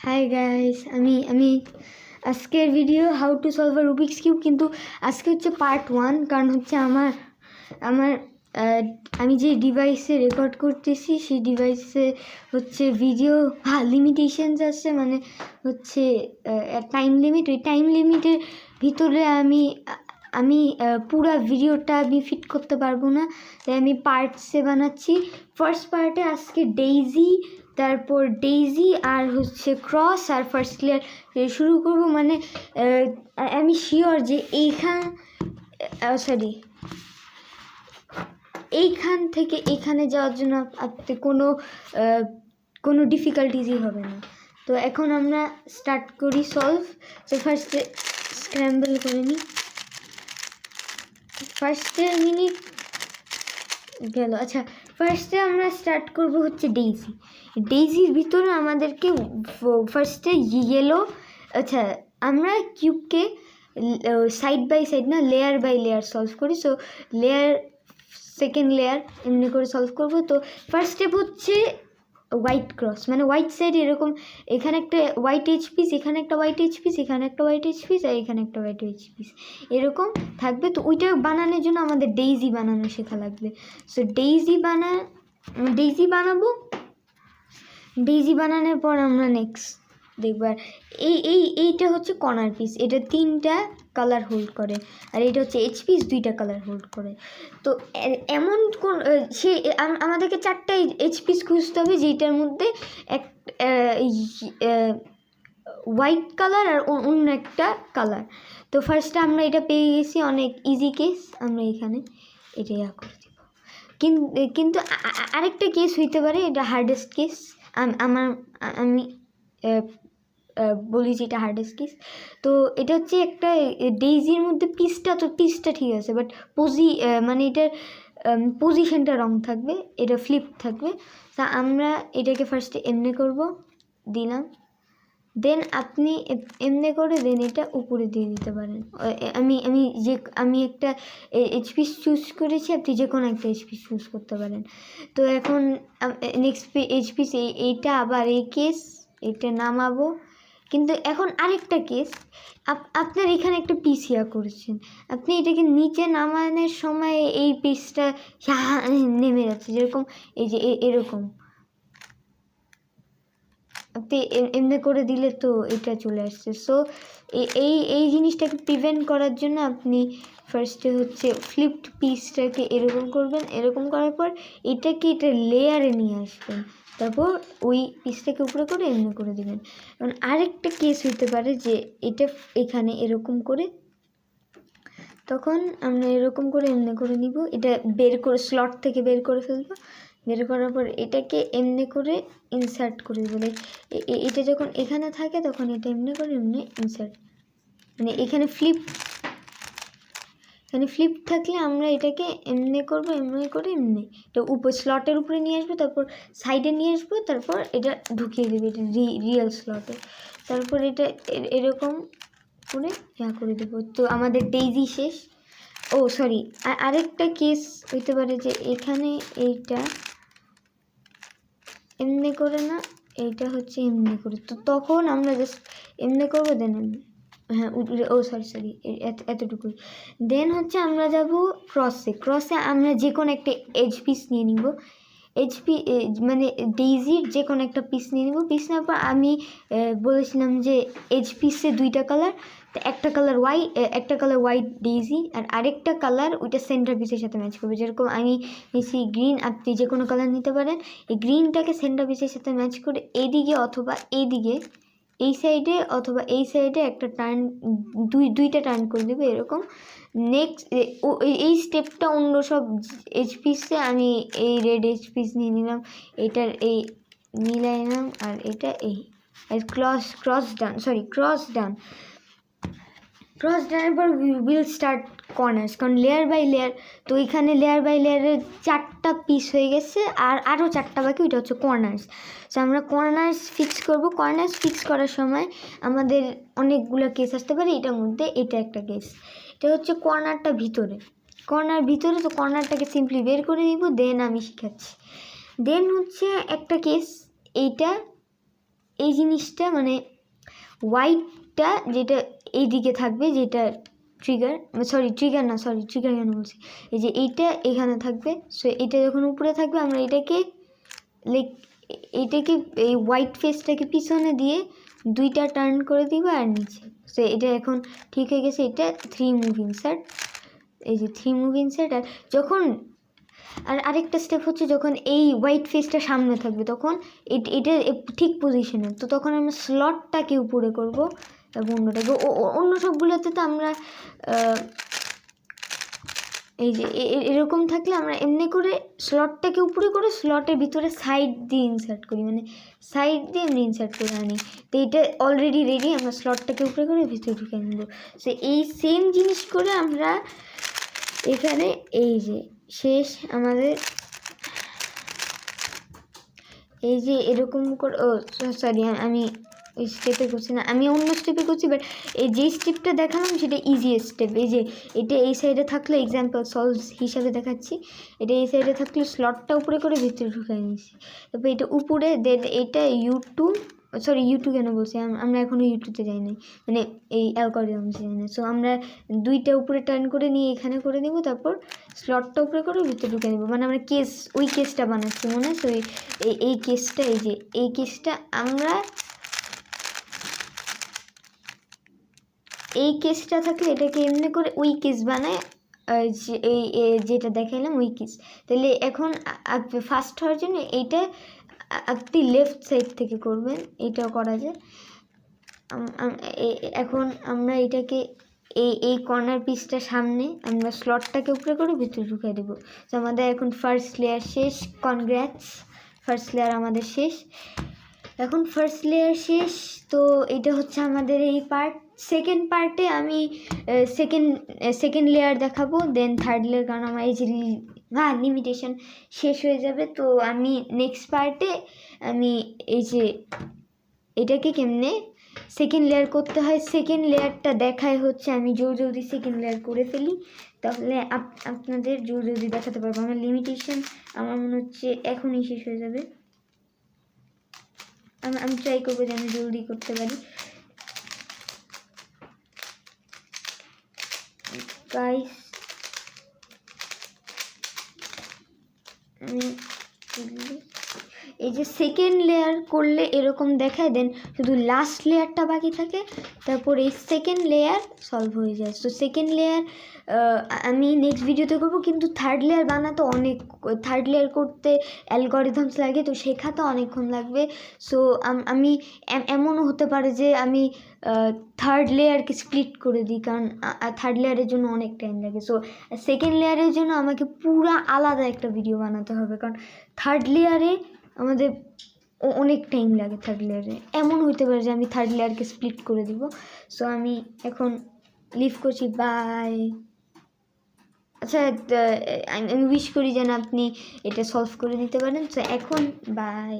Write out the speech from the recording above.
Hi guys, আমি আজকের video how to solve a Rubik's cube, কিন্তু আজকে হচ্ছে পার্ট 1। কারণ হচ্ছে আমার আমি যে ডিভাইসে রেকর্ড করতেছি সেই ডিভাইসে হচ্ছে ভিডিও লিমিটেশনস আছে, মানে হচ্ছে টাইম লিমিট। ওই টাইম লিমিটের ভিতরে আমি পুরা ভিডিওটা আমি ফিট করতে পারবো না, তাই আমি পার্টসে বানাচ্ছি। ফার্স্ট পার্টে আজকে তারপর ডেইজি আর হচ্ছে ক্রস আর ফার্স্ট লেয়ার শুরু করব। মানে আমি শিওর যে এইখান থেকে এখানে যাওয়ার জন্য আপনার কোনো ডিফিকাল্টিজই হবে না। তো এখন আমরা স্টার্ট করি সলভ। তো ফার্স্টে স্ক্র্যাম্বল করে নিই। ফার্স্টে মিনিট গেল। আচ্ছা, ফার্স্টে আমরা স্টার্ট করব হচ্ছে ডেইজির ভিতরে আমাদেরকে ফার্স্টে ইয়েলো, আচ্ছা আমরা কিউবকে সাইড বাই সাইড না, লেয়ার বাই লেয়ার সলভ করি। সো লেয়ার, সেকেন্ড লেয়ার এমনি করে সলভ করব। তো ফার্স্ট স্টেপ হচ্ছে হোয়াইট ক্রস, মানে হোয়াইট সাইড এরকম, এখানে একটা হোয়াইট এইচ পিস, এখানে একটা হোয়াইট এইচ পিস, এখানে একটা হোয়াইট এইচ পিস, আর এখানে একটা হোয়াইট এইচ পিস এরকম থাকবে। তো ওইটা বানানোর জন্য আমাদের ডেইজি বানানো শেখা লাগবে। সো ডেইজি বানাবো। ডেইজি বানানোর পর আমরা নেক্সট দেখবার এইটা হচ্ছে কর্নার পিস, এটা 3টা কালার হোল্ড করে, আর এটা হচ্ছে এইচ পিস 2টা কালার হোল্ড করে। তো এমন কোন আমাদেরকে 4টা এইচ পিস খুঁজতে হবে, যেটার মধ্যে এক হোয়াইট কালার আর অন্য একটা কালার। তো ফার্স্টে আমরা এটা পেয়ে গেছি, অনেক ইজি কেস। আমরা এখানে এটা করে দেব, কিন্তু আরেকটা কেস হইতে পারে, এটা হার্ডেস্ট কেস। আমি বলি যে এটা হার্ডেস্ট কেস। তো এটা হচ্ছে একটা ডেইজির মধ্যে পিসটা ঠিক আছে, বাট মানে এটার পজিশনটা রং থাকবে, এটা ফ্লিপ থাকবে। তা আমরা এটাকে ফার্স্টে এমনি করব, দিলাম। দেন আপনি এমনি করে দেন এটা উপরে দিয়ে দিতে পারেন। আমি একটা এইচপিস চুজ করেছি, আপনি যে কোনো একটা এইচপিস চুজ করতে পারেন। তো এখন নেক্সট এইচপিস এইটা আবার এই কেস, এটা নামাবো। কিন্তু এখন আরেকটা কেস, আপনার এখানে একটা পিস করেছেন, আপনি এটাকে নিচে নামানোর সময় এই পিসটা নেমে যাচ্ছে, যেরকম এই যে এরকম আপনি এমনি করে দিলে তো এটা চলে আসছে। সো এই জিনিসটাকে প্রিভেন্ট করার জন্য আপনি ফার্স্টে হচ্ছে ফ্লিপড পিসটাকে এরকম করবেন। এরকম করার পর এটা লেয়ারে নিয়ে আসবেন, তারপর ওই পিসটাকে উপরে করে এমনি করে দেবেন। কারণ আরেকটা কেস হইতে পারে যে এটা এখানে এরকম করে, তখন আমরা এরকম করে এমনি করে নিব, এটা বের করে স্লট থেকে বের করে ফেলবো। বের করার পর এটাকে এমনি করে ইনসার্ট করে দেবো। এটা যখন এখানে থাকে তখন এটা এমনি করে এমনি ইনসার্ট, মানে এখানে ফ্লিপ থাকলে আমরা এটাকে এমনি করবো, এমনি করে এমনি এটা স্লটের উপরে নিয়ে আসবো, তারপর সাইডে নিয়ে আসবো, তারপর এটা ঢুকিয়ে দেবে এটা রিয়েল স্লটে। তারপর এটা এরকম করে করে দেবো। তো আমাদের ডেইজি শেষ। ও সরি, আরেকটা কেস হইতে পারে যে এখানে এইটা এমনি করে না, এইটা হচ্ছে এমনি করে। তো তখন আমরা জাস্ট এমনি করবো, দেন এমনি, হ্যাঁ সরি এতটুকুই। দেন হচ্ছে আমরা যাব ক্রসে আমরা যে কোনো একটা এইচ পিস নিয়ে নিব। মানে ডেইজির যে কোনো একটা পিস নিয়ে নিব। পিস নেওয়ার পর আমি বলেছিলাম যে এইচ পিসে 2টা কালার, তো একটা কালার হোয়াইট ডেইজি, আর আরেকটা কালার ওইটা সেন্টার পিসের সাথে ম্যাচ করবে। যেরকম আমি নিচ্ছি গ্রিন, আপনি যে কোনো কালার নিতে পারেন। এই গ্রিনটাকে সেন্টার পিসের সাথে ম্যাচ করে এইদিকে অথবা এইদিকে, এই সাইডে অথবা এই সাইডে একটা টার্ন, দুইটা টার্ন করে দেবে এরকম। নেক্সট এই স্টেপটা অন্য সব এইচপিসে আমি এই রেড এইচপিস নিয়ে নিলাম, এটার এই মিলাই নিলাম, আর এটা এই ক্রস ডানের পর উইল স্টার্ট কর্নার্স, কারণ লেয়ার বাই লেয়ার। তো এখানে লেয়ার বাই লেয়ারের 4টা পিস হয়ে গেছে, আর আরও 4টা বাকি, ওইটা হচ্ছে কর্নার্স। তো আমরা কর্নার্স ফিক্স করব। কর্নার্স ফিক্স করার সময় আমাদের অনেকগুলো কেস আসতে পারে, এটার মধ্যে এটা একটা কেস। এটা হচ্ছে কর্নার ভিতরে। তো কর্নারটাকে সিম্পলি বের করে দিব, দেন আমি শিখাচ্ছি। দেন হচ্ছে একটা কেস, এইটা এই জিনিসটা মানে হোয়াইটটা যেটা এইদিকে থাকবে, যেটা ট্রিগার কেন বলছি, এই যে এইটা এখানে থাকবে। সো এটা যখন উপরে থাকবে আমরা এটাকে লাইক এইটাকে এই হোয়াইট ফেসটাকে পিছনে দিয়ে 2টা টার্ন করে দিব আর নিচে। সো এটা এখন ঠিক হয়ে গেছে। এটা 3 মুভ ইনসার্ট, এই যে 3 মুভ ইনসার্ট। আর যখন আরেকটা স্টেপ হচ্ছে যখন এই হোয়াইট ফেসটা সামনে থাকবে তখন এটা ঠিক পজিশনে, তো তখন আমরা স্লটটাকে উপরে করব এবং অন্যটাকে অন্য সবগুলোতে তো আমরা এই যে এরকম থাকলে আমরা এমনি করে স্লটটাকে উপরে করে স্লটের ভিতরে সাইড দিয়ে ইনসার্ট করি, মানে সাইড দিয়ে এমনি ইনসার্ট করে আনি। তো এটা অলরেডি রেডি, আমরা স্লটটাকে উপরে করে ভিতরে ঢুকে নেব। সো এই সেম জিনিস করে আমরা এখানে এই যে শেষ আমাদের এই যে এরকম করে, ও সরি আমি ওই স্টেপে করছি না, আমি অন্য স্টেপে করছি। বাট এই যে স্টেপটা দেখালাম সেটা ইজিয়েস্ট স্টেপ। এই যে এটা এই সাইডে থাকলে এক্সাম্পল সলভ হিসাবে দেখাচ্ছি, এটা এই সাইডে থাকলে স্লটটা উপরে করে ভিতরে ঢুকাই নিয়েছি। তারপর এটা উপরে দেন এটা ইউটু কেন বলছি, আমরা এখনও ইউটুতে যাই নাই, মানে এই অ্যালগরিদমসে যাই না। সো আমরা 2টা উপরে টার্ন করে নিয়ে এখানে করে দিব, তারপর স্লটটা উপরে করে ভিতরে ঢুকে নেব। মানে আমরা ওই কেসটা বানাচ্ছি মনে হয়। সো এই কেসটা, এই কেসটা আমরা এই কেসটা থাকলে এটাকে এমনি করে ওই কেস বানায়, যেটা দেখাইলাম ওই কেস। তাহলে এখন ফার্স্ট হওয়ার জন্য এইটা আপনি লেফট সাইড থেকে করবেন, এটাও করা যায়। এখন আমরা এটাকে এই কর্নার পিসটা সামনে আমরা স্লটটাকে উপরে করে ভিতরে ঢুকাই দেবো। তো আমাদের এখন ফার্স্ট লেয়ার শেষ। কনগ্রাটস, ফার্স্ট লেয়ার আমাদের শেষ। এখন ফার্স্ট লেয়ার শেষ, তো এটা হচ্ছে আমাদের এই পার্ট। সেকেন্ড পার্টে আমি সেকেন্ড লেয়ার দেখাবো, দেন থার্ড লেয়ার, কারণ আমার এই যে লিমিটেশন শেষ হয়ে যাবে। তো আমি নেক্সট পার্টে আমি এই যে এটাকে কেমনে সেকেন্ড লেয়ার করতে হয়, সেকেন্ড লেয়ারটা দেখায় হচ্ছে আমি জলদি সেকেন্ড লেয়ার করে ফেলি, তাহলে আপনাদের জলদি দেখাতে পারবো। আমার লিমিটেশন আমার মনে হচ্ছে এখনই শেষ হয়ে যাবে। আমি ট্রাই করবো যে আমি জলদি করতে পারি। গাইস আমি এই যে সেকেন্ড লেয়ার করলে এরকম দেখায়, দেন শুধু লাস্ট লেয়ারটা বাকি থাকে, তারপর এই সেকেন্ড লেয়ার সলভ হয়ে যায়। সো সেকেন্ড লেয়ার আমি নেক্সট ভিডিওতে করবো, কিন্তু থার্ড লেয়ার বানাতে থার্ড লেয়ার করতে অ্যালগরিদমস লাগে, তো শেখাতে অনেকক্ষণ লাগবে। সো আমি এমনও হতে পারে যে আমি থার্ড লেয়ারকে স্প্লিট করে দিই, কারণ থার্ড লেয়ারের জন্য অনেক টাইম লাগে। সো সেকেন্ড লেয়ারের জন্য আমাকে পুরা আলাদা একটা ভিডিও বানাতে হবে, কারণ থার্ড লেয়ারে আমাদের অনেক টাইম লাগে। থার্ড লেয়ারে এমন হইতে পারে যে আমি থার্ড লেয়ারকে স্প্লিট করে দিব। সো আমি এখন লিভ করছি, বাই। আচ্ছা, আমি উইশ করি যেন আপনি এটা সলভ করে দিতে পারেন। সো এখন বাই।